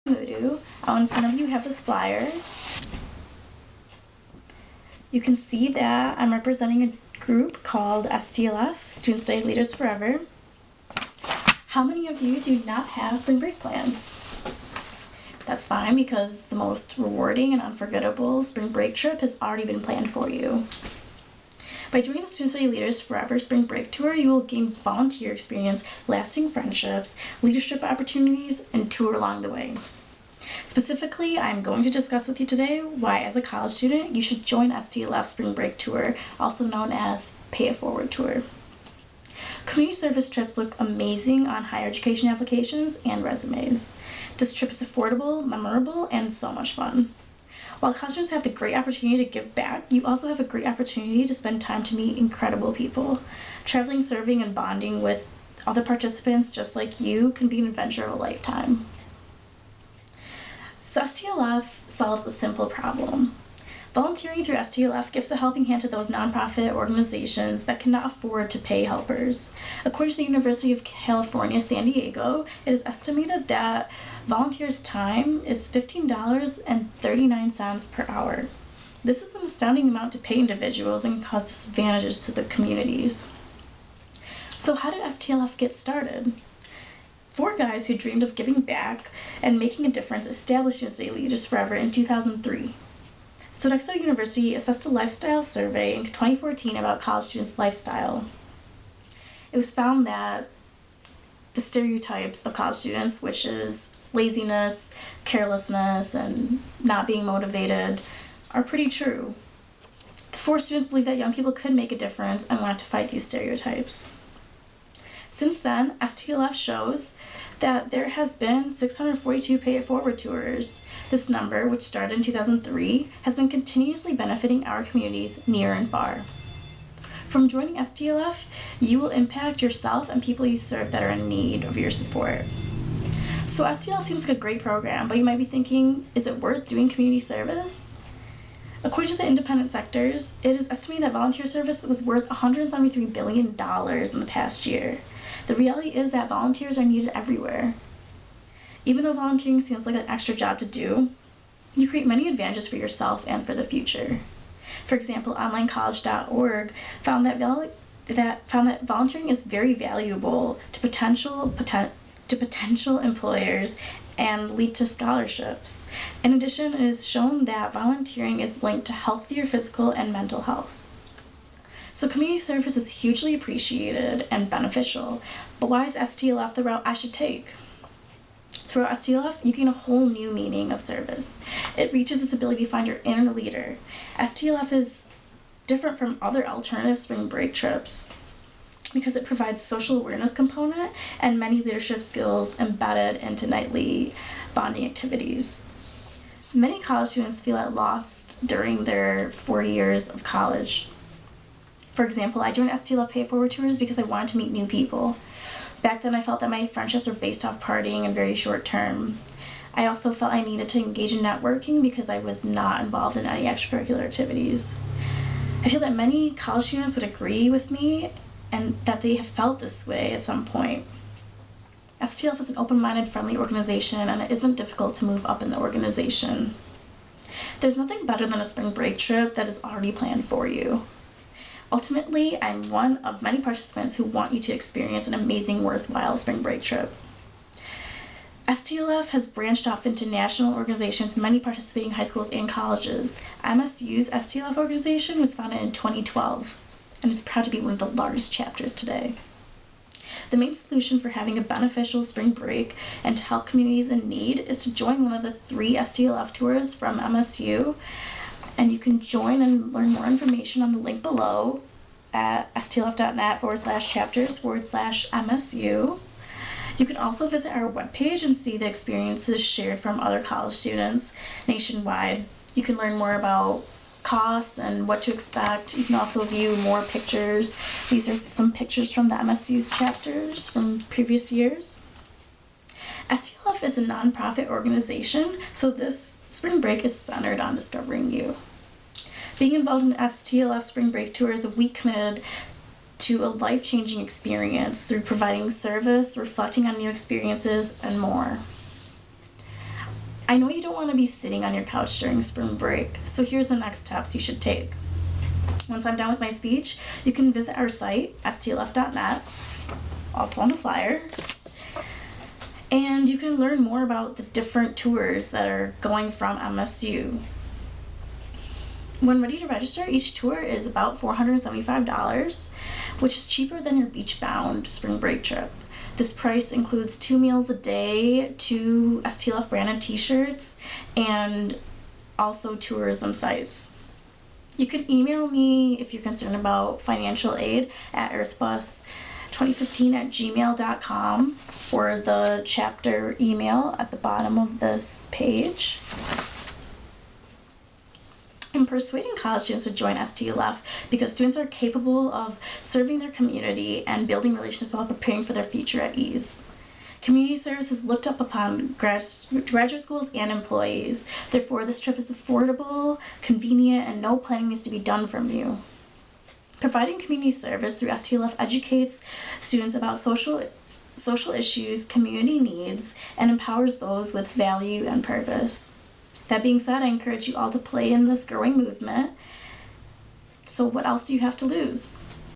Pamudu. Out in front of you have this flyer. You can see that I'm representing a group called STLF, Student Study Leaders Forever. How many of you do not have spring break plans? That's fine, because the most rewarding and unforgettable spring break trip has already been planned for you. By joining the Student Study Leaders Forever Spring Break Tour, you will gain volunteer experience, lasting friendships, leadership opportunities, and tour along the way. Specifically, I'm going to discuss with you today why, as a college student, you should join STLF Spring Break Tour, also known as Pay It Forward Tour. Community service trips look amazing on higher education applications and resumes. This trip is affordable, memorable, and so much fun. While college students have the great opportunity to give back, you also have a great opportunity to spend time to meet incredible people. Traveling, serving, and bonding with other participants just like you can be an adventure of a lifetime. So STLF solves a simple problem. Volunteering through STLF gives a helping hand to those nonprofit organizations that cannot afford to pay helpers. According to the University of California, San Diego, it is estimated that volunteers' time is $15.39 per hour. This is an astounding amount to pay individuals and cause disadvantages to the communities. So how did STLF get started? 4 guys who dreamed of giving back and making a difference established Student Study Leaders Forever in 2003. Sodexo University assessed a lifestyle survey in 2014 about college students' lifestyle. It was found that the stereotypes of college students, which is laziness, carelessness, and not being motivated, are pretty true. The 4 students believed that young people could make a difference and wanted to fight these stereotypes. Since then, STLF shows that there has been 642 Pay It Forward tours. This number, which started in 2003, has been continuously benefiting our communities near and far. From joining STLF, you will impact yourself and people you serve that are in need of your support. So STLF seems like a great program, but you might be thinking, is it worth doing community service? According to the independent sectors, it is estimated that volunteer service was worth $173 billion in the past year. The reality is that volunteers are needed everywhere. Even though volunteering seems like an extra job to do, you create many advantages for yourself and for the future. For example, onlinecollege.org found that volunteering is very valuable to potential employers and lead to scholarships. In addition, it is shown that volunteering is linked to healthier physical and mental health. So community service is hugely appreciated and beneficial, but why is STLF the route I should take? Through STLF, you gain a whole new meaning of service. It reaches its ability to find your inner leader. STLF is different from other alternative spring break trips because it provides social awareness component and many leadership skills embedded into nightly bonding activities. Many college students feel at lost during their 4 years of college. For example, I joined STLF Pay It Forward tours because I wanted to meet new people. Back then, I felt that my friendships were based off partying and very short term. I also felt I needed to engage in networking because I was not involved in any extracurricular activities. I feel that many college students would agree with me and that they have felt this way at some point. STLF is an open-minded, friendly organization, and it isn't difficult to move up in the organization. There's nothing better than a spring break trip that is already planned for you. Ultimately, I'm one of many participants who want you to experience an amazing, worthwhile spring break trip. STLF has branched off into national organizations with many participating high schools and colleges. MSU's STLF organization was founded in 2012 and is proud to be one of the largest chapters today. The main solution for having a beneficial spring break and to help communities in need is to join one of the 3 STLF tours from MSU. And you can join and learn more information on the link below at stlf.net/chapters/MSU. You can also visit our webpage and see the experiences shared from other college students nationwide. You can learn more about costs and what to expect. You can also view more pictures. These are some pictures from the MSU's chapters from previous years. STLF is a nonprofit organization, so this spring break is centered on discovering you. Being involved in STLF Spring Break Tour is a week committed to a life-changing experience through providing service, reflecting on new experiences, and more. I know you don't want to be sitting on your couch during spring break, so here's the next steps you should take. Once I'm done with my speech, you can visit our site, stlf.net, also on the flyer, and you can learn more about the different tours that are going from MSU. When ready to register, each tour is about $475, which is cheaper than your beach-bound spring break trip. This price includes 2 meals a day, 2 STLF branded t-shirts, and also tourism sites. You can email me if you're concerned about financial aid at earthbus2015@gmail.com or the chapter email at the bottom of this page. I'm persuading college students to join STLF because students are capable of serving their community and building relationships while preparing for their future at ease. Community service is looked up upon graduate schools and employees. Therefore, this trip is affordable, convenient, and no planning needs to be done from you. Providing community service through STLF educates students about social issues, community needs, and empowers those with value and purpose. That being said, I encourage you all to play in this growing movement. So what else do you have to lose?